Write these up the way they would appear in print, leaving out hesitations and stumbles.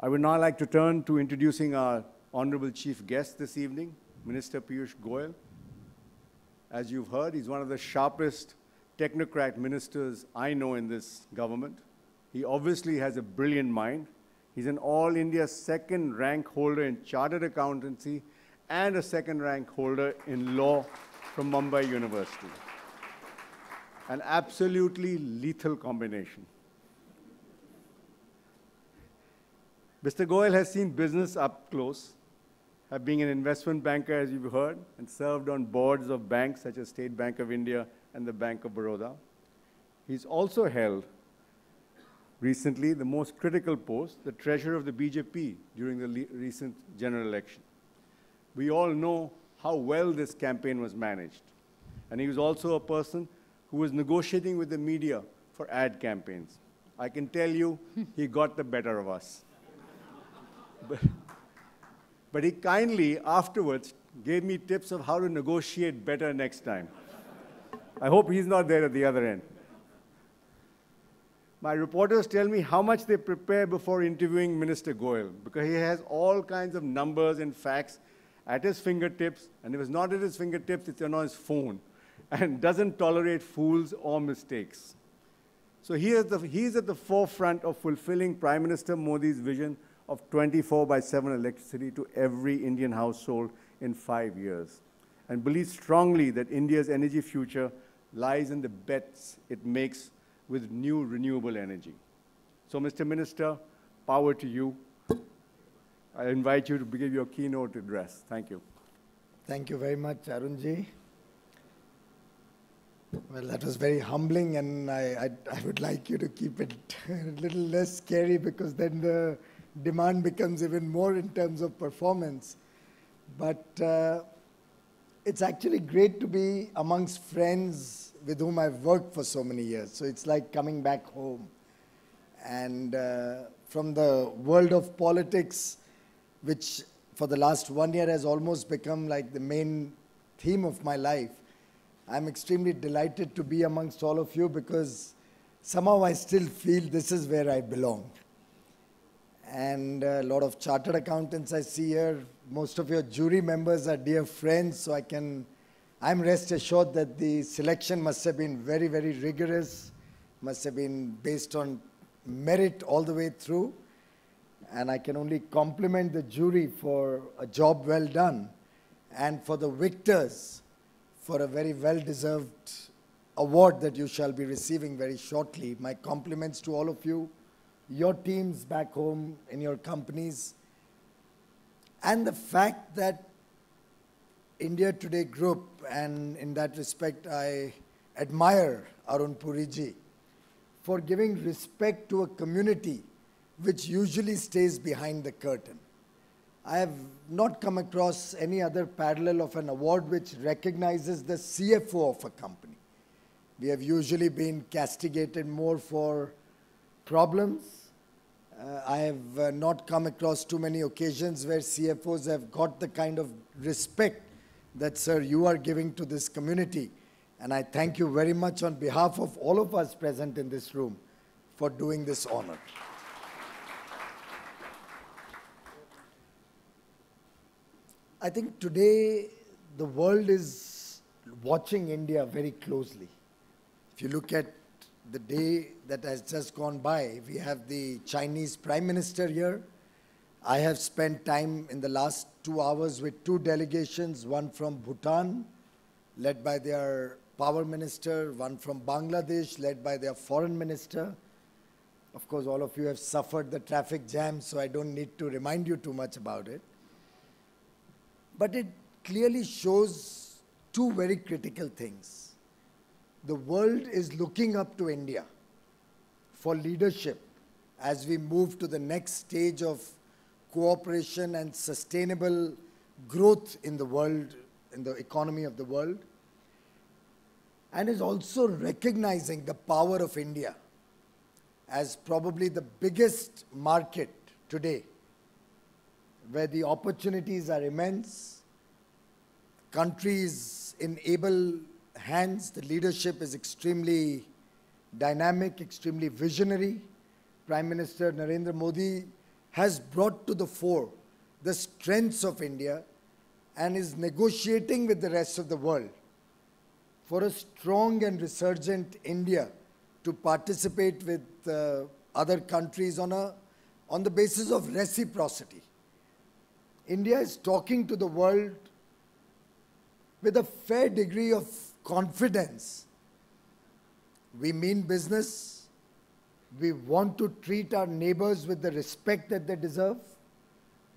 I would now like to turn to introducing our honorable chief guest this evening, Minister Piyush Goyal. As you've heard, he's one of the sharpest technocrat ministers I know in this government. He obviously has a brilliant mind. He's an All India second rank holder in chartered accountancy and a second rank holder in law from Mumbai University. An absolutely lethal combination. Mr. Goyal has seen business up close, being an investment banker, as you've heard, and served on boards of banks such as State Bank of India and the Bank of Baroda. He's also held recently the most critical post, the treasurer of the BJP during the recent general election. We all know how well this campaign was managed. And he was also a person who was negotiating with the media for ad campaigns. I can tell you, he got the better of us. But he kindly, afterwards, gave me tips of how to negotiate better next time. I hope he's not there at the other end. My reporters tell me how much they prepare before interviewing Minister Goyal, because he has all kinds of numbers and facts at his fingertips, and if it's not at his fingertips, it's on his phone, and doesn't tolerate fools or mistakes. So he's at the forefront of fulfilling Prime Minister Modi's vision of 24/7 electricity to every Indian household in 5 years, and believes strongly that India's energy future lies in the bets it makes with new renewable energy. So, Mr. Minister, power to you. I invite you to give your keynote address. Thank you. Thank you very much, Arunji. Well, that was very humbling, and I would like you to keep it a little less scary, because then the demand becomes even more in terms of performance. But it's actually great to be amongst friends with whom I've worked for so many years. So it's like coming back home. And from the world of politics, which for the last 1 year has almost become like the main theme of my life, I'm extremely delighted to be amongst all of you, because somehow I still feel this is where I belong. And a lot of chartered accountants I see here. Most of your jury members are dear friends, so I'm rest assured that the selection must have been very, very rigorous, must have been based on merit all the way through. And I can only compliment the jury for a job well done, and for the victors for a very well-deserved award that you shall be receiving very shortly. My compliments to all of you, your teams back home in your companies, and the fact that India Today Group, and in that respect I admire Arun Puriji for giving respect to a community which usually stays behind the curtain. I have not come across any other parallel of an award which recognizes the CFO of a company. We have usually been castigated more for problems. I have not come across too many occasions where CFOs have got the kind of respect that, sir, you are giving to this community. And I thank you very much on behalf of all of us present in this room for doing this honor. I think today the world is watching India very closely. If you look at the day that has just gone by, we have the Chinese Prime Minister here. I have spent time in the last 2 hours with 2 delegations, one from Bhutan, led by their power minister, one from Bangladesh, led by their foreign minister. Of course, all of you have suffered the traffic jam, so I don't need to remind you too much about it. But it clearly shows 2 very critical things. The world is looking up to India for leadership as we move to the next stage of cooperation and sustainable growth in the world, in the economy of the world, and is also recognizing the power of India as probably the biggest market today, where the opportunities are immense. Country is in able hands. The leadership is extremely dynamic, extremely visionary. Prime Minister Narendra Modi has brought to the fore the strengths of India and is negotiating with the rest of the world for a strong and resurgent India to participate with other countries on the basis of reciprocity. India is talking to the world with a fair degree of confidence. We mean business. We want to treat our neighbors with the respect that they deserve.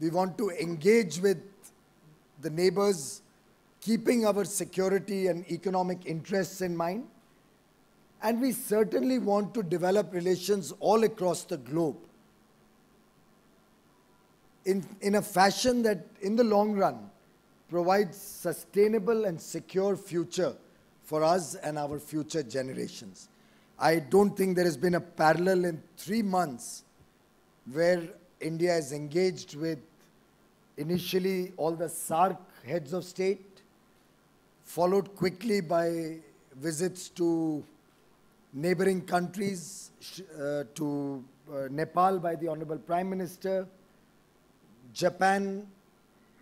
We want to engage with the neighbors, keeping our security and economic interests in mind. And we certainly want to develop relations all across the globe in a fashion that, in the long run, provides sustainable and secure future for us and our future generations. I don't think there has been a parallel in 3 months where India is engaged with initially all the SAARC heads of state, followed quickly by visits to neighboring countries, to Nepal by the Honorable Prime Minister, Japan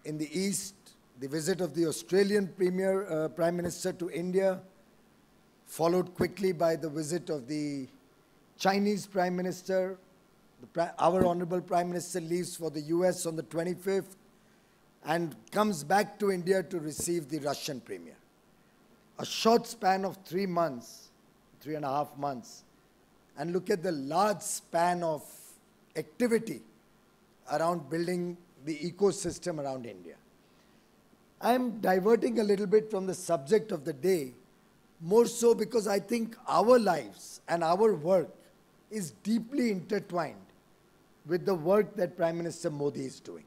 in the east, the visit of the Australian Prime Minister to India, followed quickly by the visit of the Chinese Prime Minister. Our Honorable Prime Minister leaves for the US on the 25th and comes back to India to receive the Russian Premier. A short span of 3 months, 3.5 months, and look at the large span of activity around building the ecosystem around India. I am diverting a little bit from the subject of the day, more so because I think our lives and our work is deeply intertwined with the work that Prime Minister Modi is doing.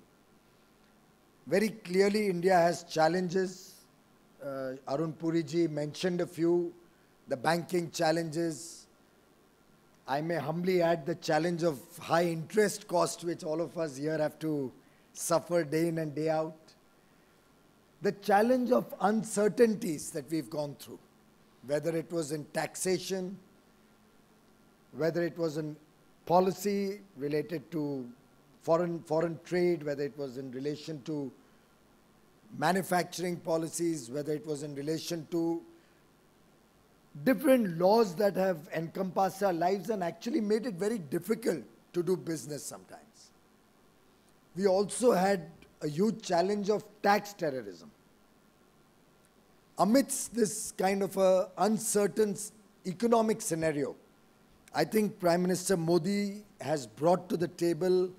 Very clearly, India has challenges. Arun Puri ji mentioned a few, the banking challenges. I may humbly add the challenge of high interest cost, which all of us here have to suffer day in and day out. The challenge of uncertainties that we've gone through, whether it was in taxation, whether it was in policy related to foreign trade, whether it was in relation to manufacturing policies, whether it was in relation to different laws that have encompassed our lives and actually made it very difficult to do business sometimes. We also had a huge challenge of tax terrorism. Amidst this kind of a uncertain economic scenario, I think Prime Minister Modi has brought to the table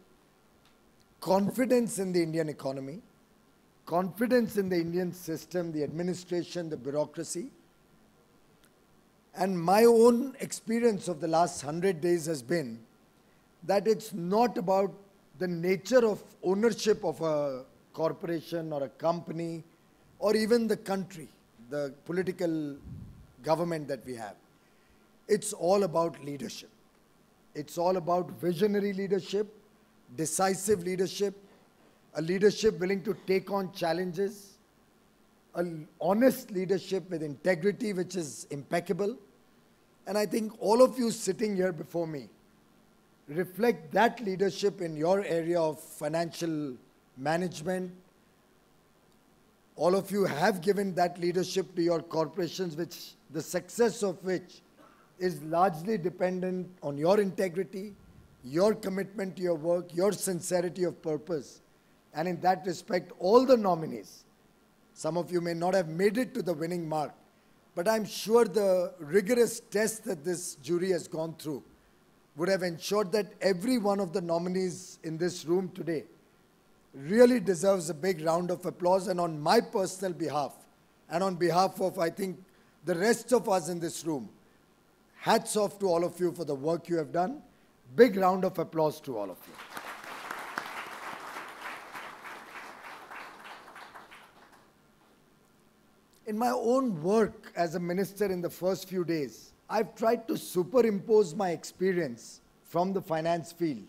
confidence in the Indian economy, confidence in the Indian system, the administration, the bureaucracy. And my own experience of the last 100 days has been that it's not about the nature of ownership of a corporation or a company or even the country, the political government that we have. It's all about leadership. It's all about visionary leadership, decisive leadership, a leadership willing to take on challenges, an honest leadership with integrity which is impeccable. And I think all of you sitting here before me reflect that leadership in your area of financial management. All of you have given that leadership to your corporations, which the success of which is largely dependent on your integrity, your commitment to your work, your sincerity of purpose. And in that respect, all the nominees, some of you may not have made it to the winning mark, but I'm sure the rigorous test that this jury has gone through would have ensured that every one of the nominees in this room today really deserves a big round of applause. And on my personal behalf, and on behalf of, I think, the rest of us in this room, hats off to all of you for the work you have done. Big round of applause to all of you. In my own work as a minister in the first few days, I've tried to superimpose my experience from the finance field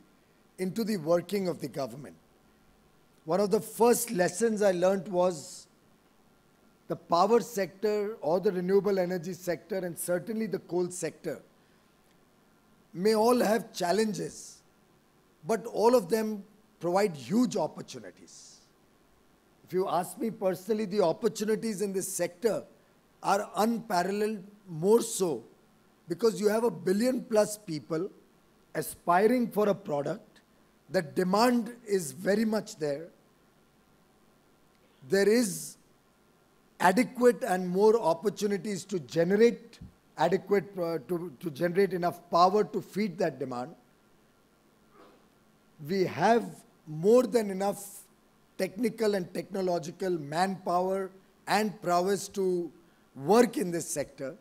into the working of the government. One of the first lessons I learned was the power sector or the renewable energy sector, and certainly the coal sector, may all have challenges, but all of them provide huge opportunities. If you ask me personally, the opportunities in this sector are unparalleled, more so because you have 1 billion plus people aspiring for a product. The demand is very much there. There is adequate and more opportunities to generate to generate enough power to feed that demand. We have more than enough technical and technological manpower and prowess to work in this sector.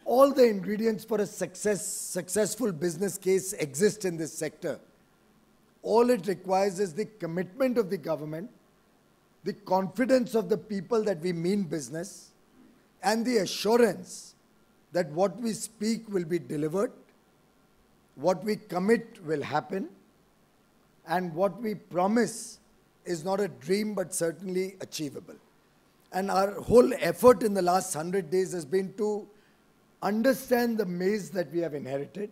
All the ingredients for a successful business case exist in this sector. All it requires is the commitment of the government, the confidence of the people that we mean business, and the assurance that what we speak will be delivered, what we commit will happen, and what we promise is not a dream but certainly achievable. And our whole effort in the last 100 days has been to understand the maze that we have inherited,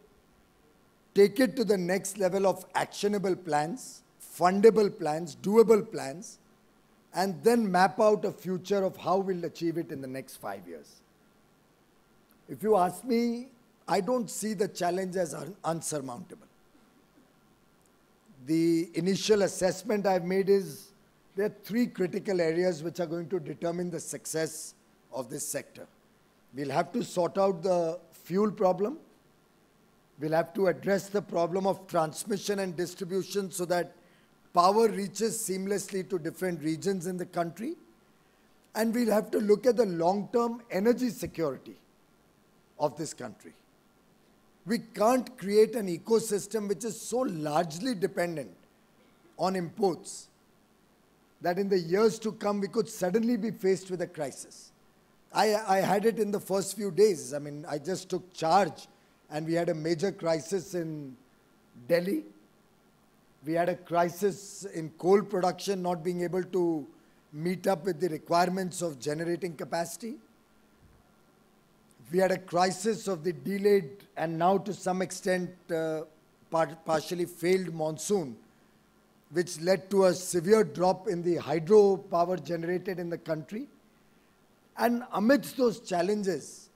take it to the next level of actionable plans, fundable plans, doable plans, and then map out a future of how we'll achieve it in the next 5 years. If you ask me, I don't see the challenge as unsurmountable. The initial assessment I've made is there are 3 critical areas which are going to determine the success of this sector. We'll have to sort out the fuel problem. We'll have to address the problem of transmission and distribution so that power reaches seamlessly to different regions in the country. And we'll have to look at the long-term energy security of this country. We can't create an ecosystem which is so largely dependent on imports that in the years to come we could suddenly be faced with a crisis. I had it in the first few days. I mean, I just took charge and we had a major crisis in Delhi. We had a crisis in coal production not being able to meet up with the requirements of generating capacity. We had a crisis of the delayed and now to some extent partially failed monsoon, which led to a severe drop in the hydro power generated in the country. And amidst those challenges,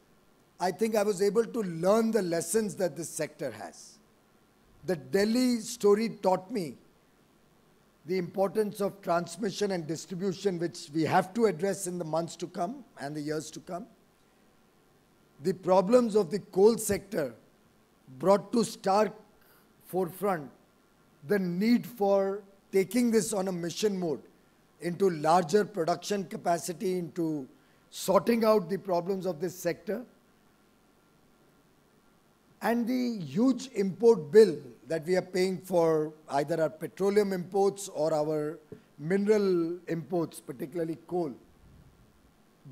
I think I was able to learn the lessons that this sector has. The Delhi story taught me the importance of transmission and distribution, which we have to address in the months to come and the years to come. The problems of the coal sector brought to stark forefront the need for taking this on a mission mode into larger production capacity, into sorting out the problems of this sector. And the huge import bill that we are paying for either our petroleum imports or our mineral imports, particularly coal,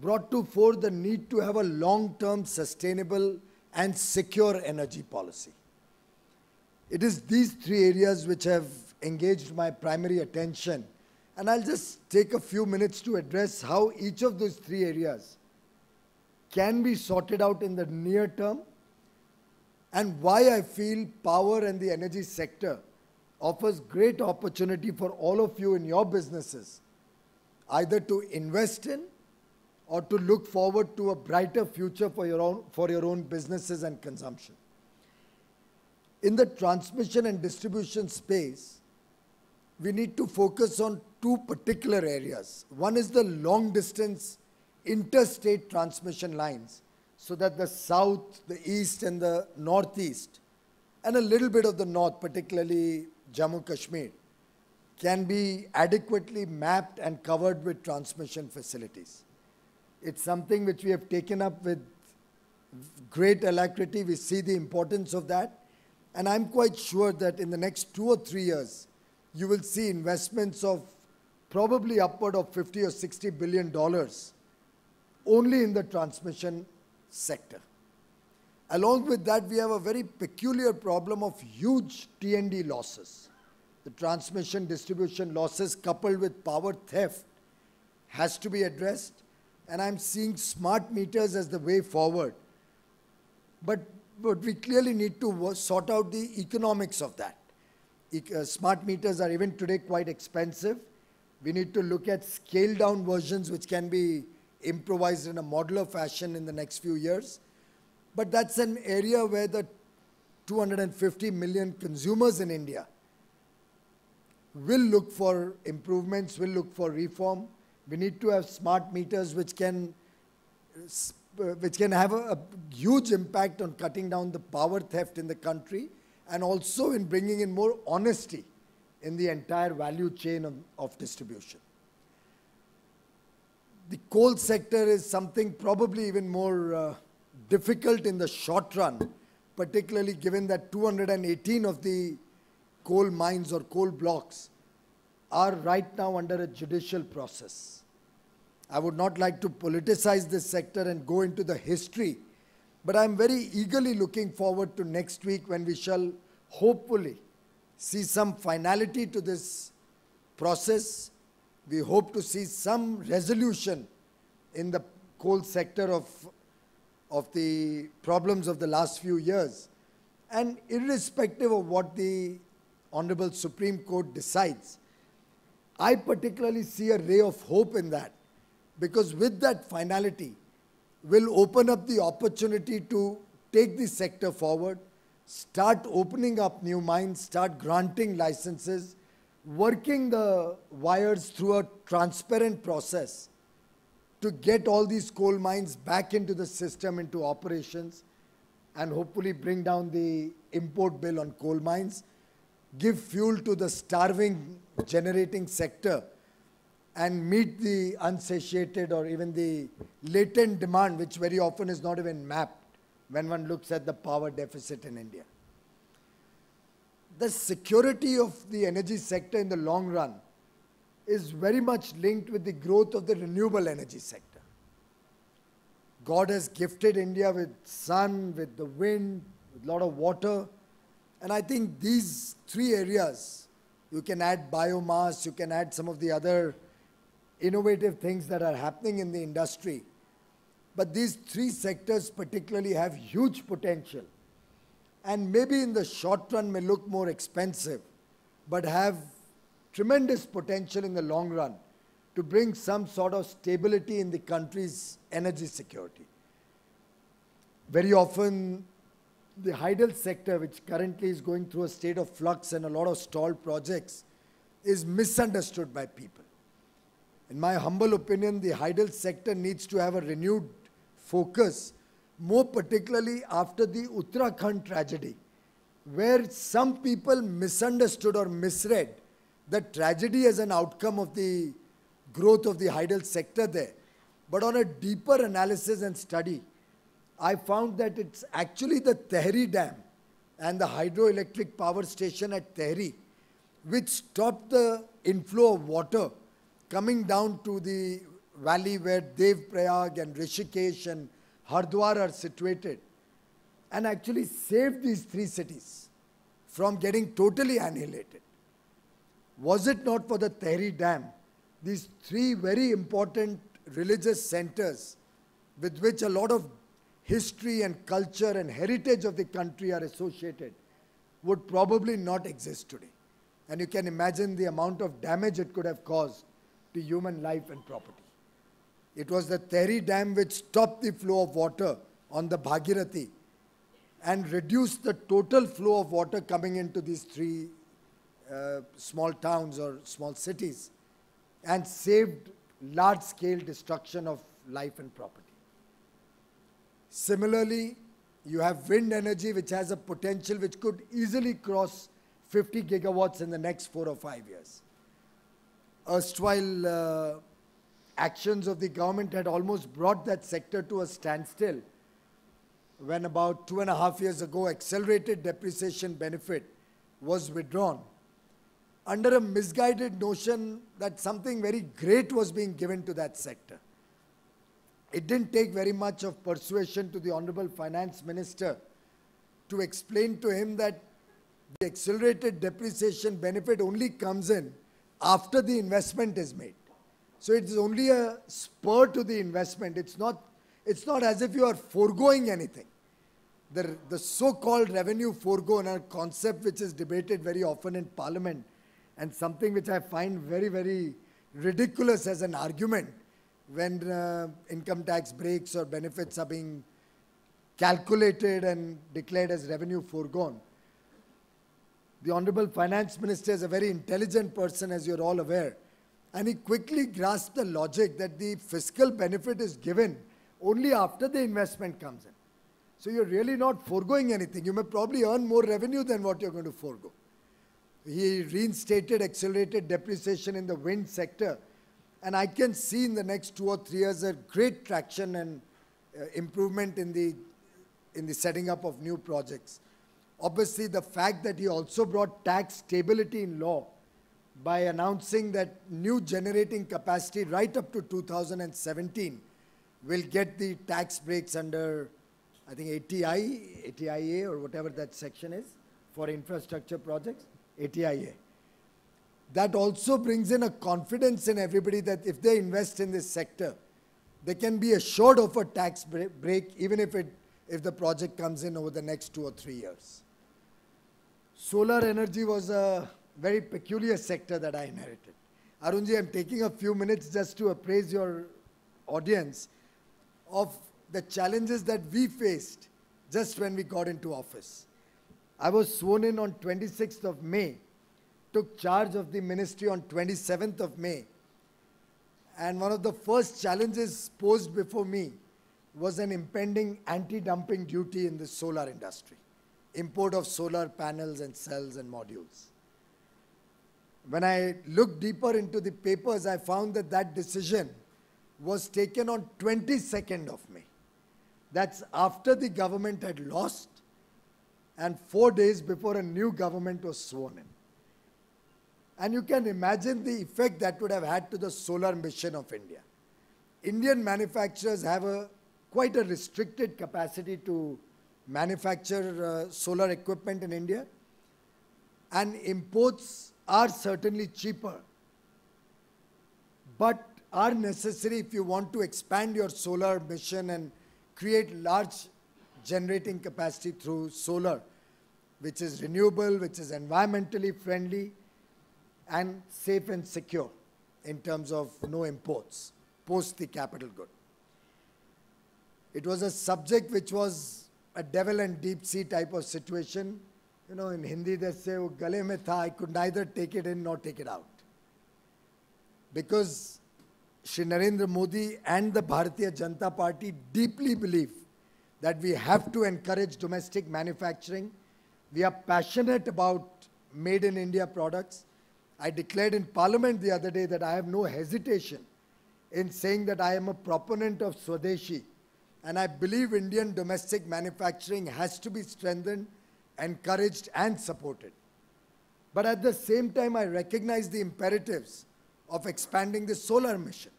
brought to fore the need to have a long-term sustainable and secure energy policy. It is these 3 areas which have engaged my primary attention. And I'll just take a few minutes to address how each of those 3 areas can be sorted out in the near term and why I feel power and the energy sector offers great opportunity for all of you in your businesses, either to invest in or to look forward to a brighter future for your own businesses and consumption. In the transmission and distribution space, we need to focus on 2 particular areas. One is the long distance interstate transmission lines, so that the south, the east and the northeast, and a little bit of the north, particularly Jammu Kashmir, can be adequately mapped and covered with transmission facilities. It's something which we have taken up with great alacrity. We see the importance of that. And I'm quite sure that in the next 2 or 3 years, you will see investments of probably upward of $50 or $60 billion only in the transmission sector. Along with that, we have a very peculiar problem of huge T&D losses. The transmission distribution losses coupled with power theft has to be addressed. And I'm seeing smart meters as the way forward. But we clearly need to sort out the economics of that. Smart meters are even today quite expensive. We need to look at scaled down versions which can be improvised in a modular fashion in the next few years. But that's an area where the 250 million consumers in India will look for improvements, will look for reform. We need to have smart meters which can have a huge impact on cutting down the power theft in the country and also in bringing in more honesty in the entire value chain of distribution. The coal sector is something probably even more difficult in the short run, particularly given that 218 of the coal mines or coal blocks are right now under a judicial process. I would not like to politicize this sector and go into the history, but I'm very eagerly looking forward to next week when we shall hopefully see some finality to this process. We hope to see some resolution in the coal sector of the problems of the last few years. And irrespective of what the Honorable Supreme Court decides, I particularly see a ray of hope in that, because with that finality will open up the opportunity to take the sector forward, start opening up new mines, start granting licenses, working the wires through a transparent process to get all these coal mines back into the system, into operations, and hopefully bring down the import bill on coal mines, give fuel to the starving generating sector, and meet the unsatiated or even the latent demand, which very often is not even mapped when one looks at the power deficit in India. The security of the energy sector in the long run is very much linked with the growth of the renewable energy sector. God has gifted India with sun, with the wind, with a lot of water. And I think these three areas, you can add biomass, you can add some of the other innovative things that are happening in the industry. But these three sectors particularly have huge potential. And maybe in the short run may look more expensive, but have tremendous potential in the long run to bring some sort of stability in the country's energy security. Very often, the hydel sector, which currently is going through a state of flux and a lot of stalled projects, is misunderstood by people. In my humble opinion, the hydel sector needs to have a renewed focus, more particularly after the Uttarakhand tragedy, where some people misunderstood or misread the tragedy as an outcome of the growth of the hydel sector there. But on a deeper analysis and study, I found that it's actually the Tehri Dam and the hydroelectric power station at Tehri which stopped the inflow of water coming down to the valley where Dev Prayag and Rishikesh and Hardwar are situated, and actually saved these three cities from getting totally annihilated. Was it not for the Tehri Dam, these three very important religious centers with which a lot of history and culture and heritage of the country are associated would probably not exist today. And you can imagine the amount of damage it could have caused to human life and property. It was the Tehri Dam which stopped the flow of water on the Bhagirathi and reduced the total flow of water coming into these three small towns or small cities, and saved large-scale destruction of life and property. Similarly, you have wind energy which has a potential which could easily cross 50 gigawatts in the next 4 or 5 years. Erstwhile actions of the government had almost brought that sector to a standstill when about 2.5 years ago accelerated depreciation benefit was withdrawn under a misguided notion that something very great was being given to that sector. It didn't take very much of persuasion to the Honorable Finance Minister to explain to him that the accelerated depreciation benefit only comes in after the investment is made. So it's only a spur to the investment. It's not as if you are foregoing anything. the so-called revenue foregone, a concept which is debated very often in Parliament, and something which I find very, very ridiculous as an argument when income tax breaks or benefits are being calculated and declared as revenue foregone. The Honorable Finance Minister is a very intelligent person, as you're all aware, and he quickly grasped the logic that the fiscal benefit is given only after the investment comes in. So you're really not foregoing anything. You may probably earn more revenue than what you're going to forego. He reinstated accelerated depreciation in the wind sector, and I can see in the next 2 or 3 years a great traction and improvement in the setting up of new projects. Obviously, the fact that he also brought tax stability in law by announcing that new generating capacity right up to 2017 will get the tax breaks under, I think, ATIA or whatever that section is for infrastructure projects, ATIA. That also brings in a confidence in everybody that if they invest in this sector, they can be assured of a tax break even if the project comes in over the next 2 or 3 years. Solar energy was a very peculiar sector that I inherited. Arunji, I'm taking a few minutes just to appraise your audience of the challenges that we faced just when we got into office. I was sworn in on 26th of May, took charge of the ministry on 27th of May, and one of the first challenges posed before me was an impending anti-dumping duty in the solar industry, import of solar panels and cells and modules. When I looked deeper into the papers, I found that that decision was taken on 22nd of May. That's after the government had lost and 4 days before a new government was sworn in. And you can imagine the effect that would have had to the solar mission of India. Indian manufacturers have quite a restricted capacity to manufacture solar equipment in India, and imports are certainly cheaper, but are necessary if you want to expand your solar mission and create large generating capacity through solar, which is renewable, which is environmentally friendly, and safe and secure in terms of no imports, post the capital good. It was a subject which was a devil and deep sea type of situation. You know, in Hindi they say, "Oh, gale mein tha," I could neither take it in nor take it out. Because Shri Narendra Modi and the Bharatiya Janata Party deeply believe that we have to encourage domestic manufacturing. We are passionate about made in India products. I declared in Parliament the other day that I have no hesitation in saying that I am a proponent of Swadeshi, and I believe Indian domestic manufacturing has to be strengthened, encouraged and supported. But at the same time, I recognize the imperatives of expanding the solar mission.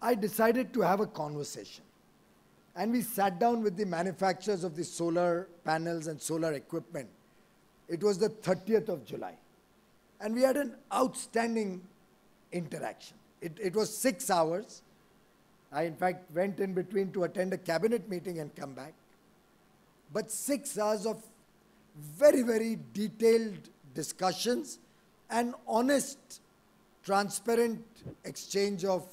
I decided to have a conversation, and we sat down with the manufacturers of the solar panels and solar equipment. It was the 30th of July, and we had an outstanding interaction. It was 6 hours. I, in fact, went in between to attend a cabinet meeting and come back. But 6 hours of very, very detailed discussions and honest, transparent exchange of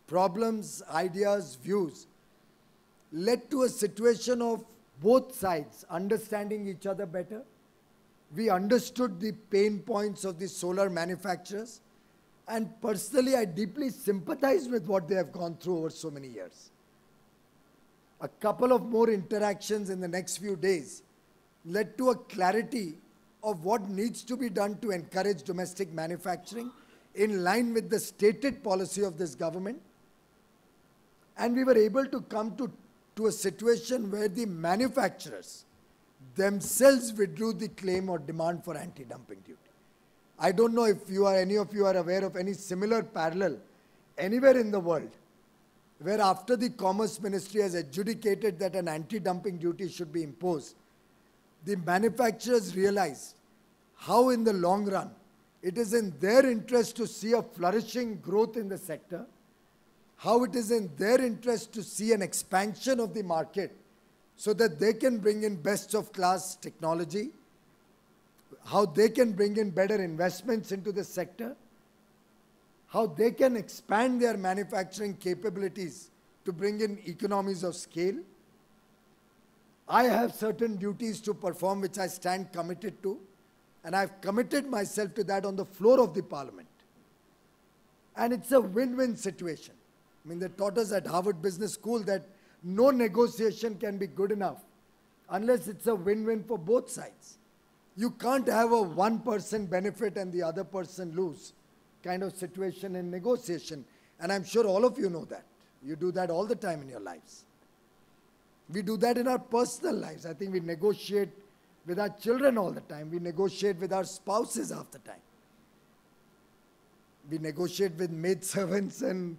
problems, ideas, views led to a situation of both sides understanding each other better. We understood the pain points of the solar manufacturers, and personally I deeply sympathize with what they have gone through over so many years. A couple of more interactions in the next few days led to a clarity of what needs to be done to encourage domestic manufacturing in line with the stated policy of this government. And we were able to come to a situation where the manufacturers themselves withdrew the claim or demand for anti-dumping duty. I don't know if any of you are aware of any similar parallel anywhere in the world, where after the Commerce Ministry has adjudicated that an anti-dumping duty should be imposed, the manufacturers realized how in the long run it is in their interest to see a flourishing growth in the sector, how it is in their interest to see an expansion of the market so that they can bring in best of class technology, how they can bring in better investments into the sector, how they can expand their manufacturing capabilities to bring in economies of scale. I have certain duties to perform which I stand committed to, and I've committed myself to that on the floor of the parliament. And it's a win-win situation. I mean, they taught us at Harvard Business School that no negotiation can be good enough unless it's a win-win for both sides. You can't have a one person benefit and the other person lose kind of situation in negotiation. And I'm sure all of you know that. You do that all the time in your lives. We do that in our personal lives. I think we negotiate with our children all the time. We negotiate with our spouses half the time. We negotiate with maidservants and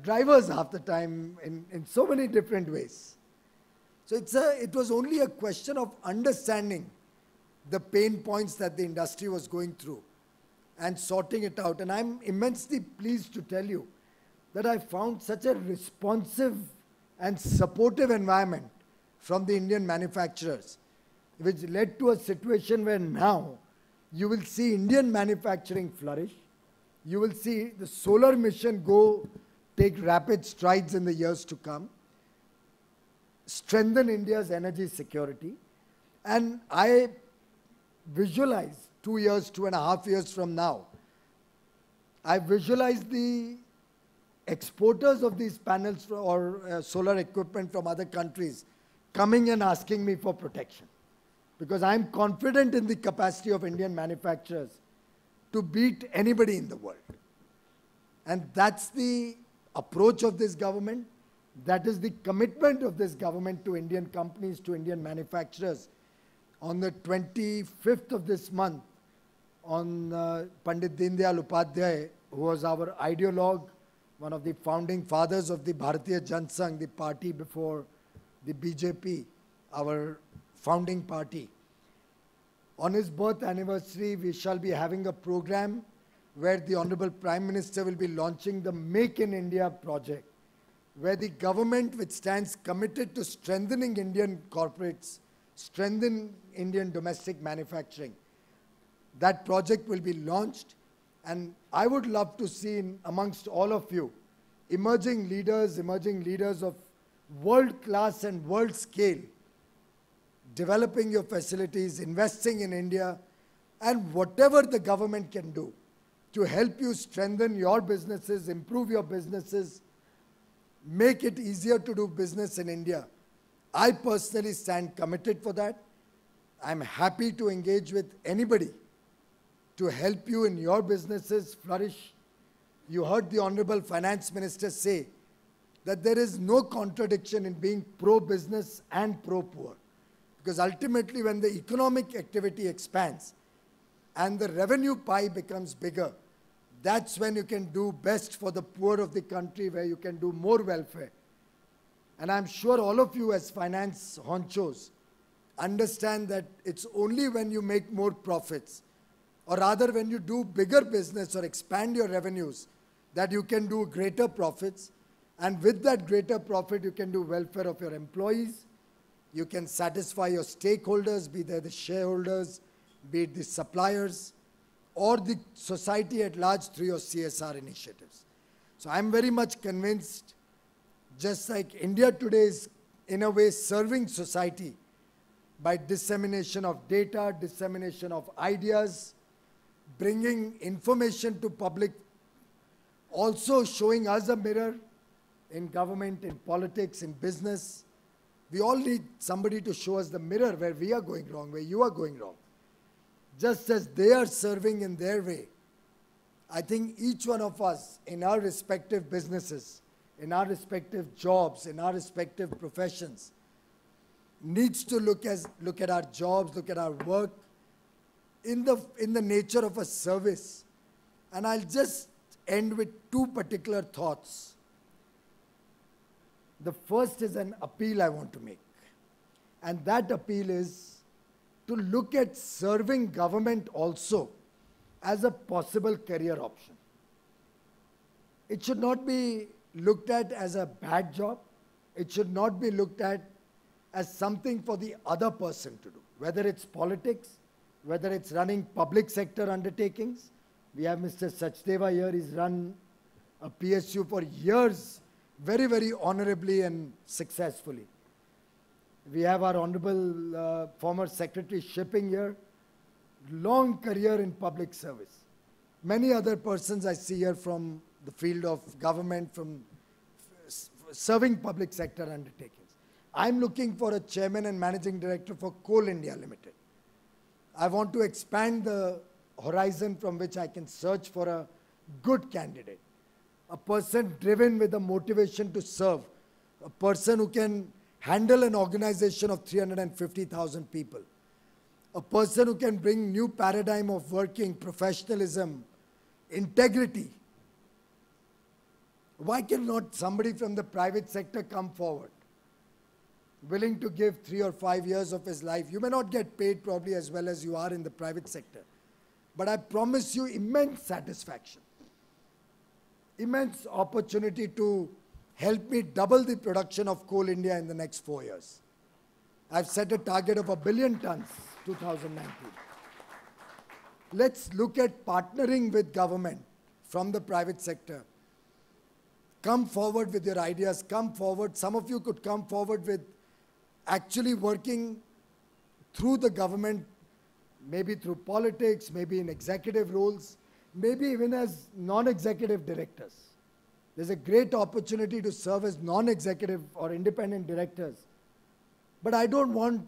drivers half the time in so many different ways. So it was only a question of understanding the pain points that the industry was going through and sorting it out. And I'm immensely pleased to tell you that I found such a responsive and supportive environment from the Indian manufacturers, which led to a situation where now you will see Indian manufacturing flourish. You will see the solar mission take rapid strides in the years to come, strengthen India's energy security. And I visualize 2 years, 2.5 years from now, I visualize the exporters of these panels or solar equipment from other countries coming and asking me for protection. Because I'm confident in the capacity of Indian manufacturers to beat anybody in the world. And that's the approach of this government. That is the commitment of this government to Indian companies, to Indian manufacturers. On the 25th of this month, on Pandit Deendayal Upadhyay, who was our ideologue, one of the founding fathers of the Bharatiya Janasangh, the party before the BJP, our founding party. On his birth anniversary, we shall be having a program where the Honorable Prime Minister will be launching the Make in India project, where the government, which stands committed to strengthening Indian corporates, strengthen Indian domestic manufacturing. That project will be launched, and I would love to see amongst all of you emerging leaders of world-class and world scale, developing your facilities, investing in India, and whatever the government can do to help you strengthen your businesses, improve your businesses, make it easier to do business in India. I personally stand committed for that. I'm happy to engage with anybody to help you in your businesses flourish. You heard the Honorable Finance Minister say that there is no contradiction in being pro-business and pro-poor. Because ultimately, when the economic activity expands and the revenue pie becomes bigger, that's when you can do best for the poor of the country, where you can do more welfare. And I'm sure all of you as finance honchos understand that it's only when you make more profits, or rather when you do bigger business or expand your revenues, that you can do greater profits. And with that greater profit, you can do welfare of your employees. You can satisfy your stakeholders, be they the shareholders, be it the suppliers, or the society at large through your CSR initiatives. So I'm very much convinced, just like India today is in a way serving society by dissemination of data, dissemination of ideas, bringing information to public, also showing us a mirror in government, in politics, in business. We all need somebody to show us the mirror where we are going wrong, where you are going wrong. Just as they are serving in their way, I think each one of us in our respective businesses, in our respective jobs, in our respective professions, needs to look at our jobs, look at our work in the nature of a service. And I'll just end with two particular thoughts. The first is an appeal I want to make. And that appeal is to look at serving government also as a possible career option. It should not be looked at as a bad job. It should not be looked at as something for the other person to do, whether it's politics, whether it's running public sector undertakings. We have Mr. Sachdeva here. He's run a PSU for years, very, very honorably and successfully. We have our Honorable former Secretary Shipping here, long career in public service. Many other persons I see here from the field of government, from serving public sector undertakings. I'm looking for a chairman and managing director for Coal India Limited. I want to expand the horizon from which I can search for a good candidate, a person driven with a motivation to serve, a person who can handle an organization of 350,000 people, a person who can bring new paradigm of working, professionalism, integrity. Why cannot somebody from the private sector come forward, willing to give 3 or 5 years of his life? You may not get paid probably as well as you are in the private sector, but I promise you immense satisfaction, immense opportunity to help me double the production of Coal India in the next 4 years. I've set a target of 1 billion tons, 2019. Let's look at partnering with government from the private sector. Come forward with your ideas, come forward. Some of you could come forward with actually working through the government, maybe through politics, maybe in executive roles, maybe even as non-executive directors. There's a great opportunity to serve as non-executive or independent directors. But I don't want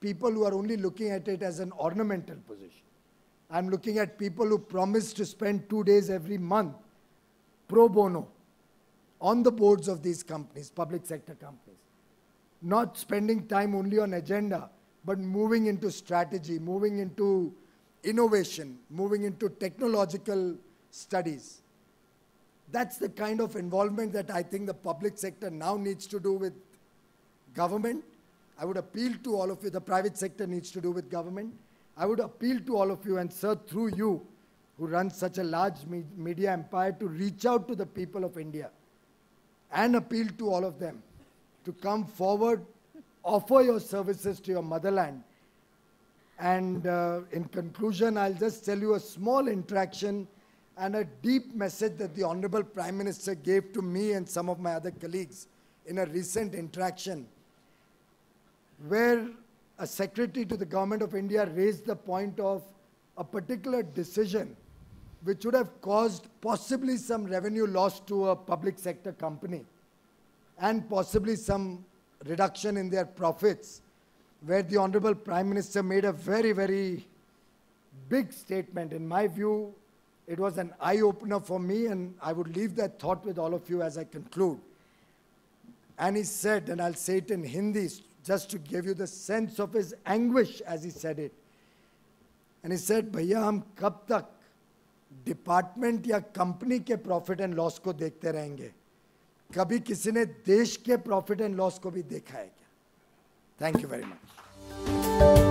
people who are only looking at it as an ornamental position. I'm looking at people who promise to spend 2 days every month pro bono on the boards of these companies, public sector companies. Not spending time only on agenda, but moving into strategy, moving into innovation, moving into technological studies. That's the kind of involvement that I think the public sector now needs to do with government. I would appeal to all of you, the private sector needs to do with government. I would appeal to all of you, and sir, through you, who run such a large media empire, to reach out to the people of India and appeal to all of them to come forward, offer your services to your motherland. And in conclusion, I'll just tell you a small interaction and a deep message that the Honorable Prime Minister gave to me and some of my other colleagues in a recent interaction, where a secretary to the Government of India raised the point of a particular decision which would have caused possibly some revenue loss to a public sector company and possibly some reduction in their profits, where the Honorable Prime Minister made a very, very big statement. In my view, it was an eye-opener for me, and I would leave that thought with all of you as I conclude. And he said, and I'll say it in Hindi, just to give you the sense of his anguish as he said it. And he said, भैया हम कब तक department या company के profit and loss को देखते रहेंगे? कभी किसी ने देश के प्रॉफिट एंड लॉस को भी देखा है क्या? Thank you very much.